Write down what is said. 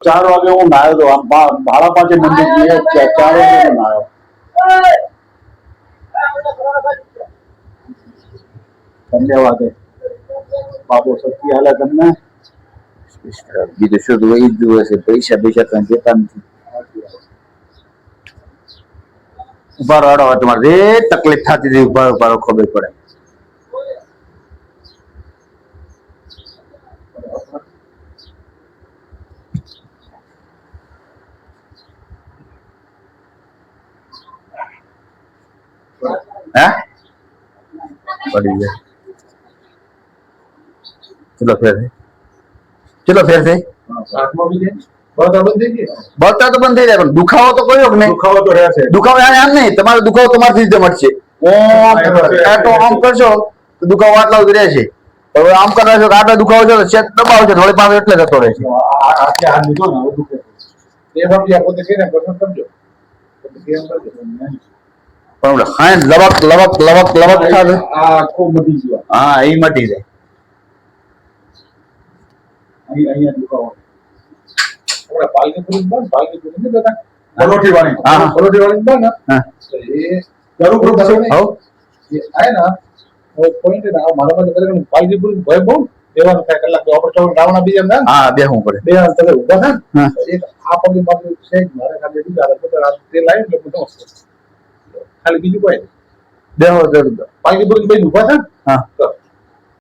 4 વાગે હું નાયો તો આમ ભાડા પાંચે મંદિર ગયે 4 વાગે હું નાયો ધન્યવાદ બાબુ સત્ય હાલે તમને બીજું શું હોય જ જોવે છે પૈસા પૈસા કઈ દેતા નથી ઉભા રહો તમારે જે તકલીફ થતી હતી ઉભા ખબર પડે હા પડી જાય ચલો ફેર થઈ બળતરા તો બંધ થઈ જાય પણ દુખાવો તો કોઈ નહીં દુખાવો તો રહેશે દુખાવો આમ નહીં તમારો દુખાવો તમારી રીતે મટશે આમ કરશો તો દુખાવો આટલા સુધી રહેશે હવે આમ કરવા છો આટલા દુખાવો છે ચેક દબાવો છે થોડી પાસે એટલે જતો રહેશે પણ હા લવક થાય હા એ મટી જાય અહીંયા દુખાવો પાલકી વાળી હા પરોઠી વાળી બન હા એ જરૂર આય ના પોઈન્ટ ના મારા પાસે કરે પાલકી પૂરી ભય બહુ દેવાનું થાય કલાક ઓપરેશન રાવણા બીજા ના હા બેહવું પડે બે તમે ઉભા થાય એક આ પગલી મારી છે મારે ખાલી બીજા બધા તે લાઈન એટલે બધો ખાલી બીજું કોઈ બેહો પાલકી પૂરી બે ઉભા થાય હા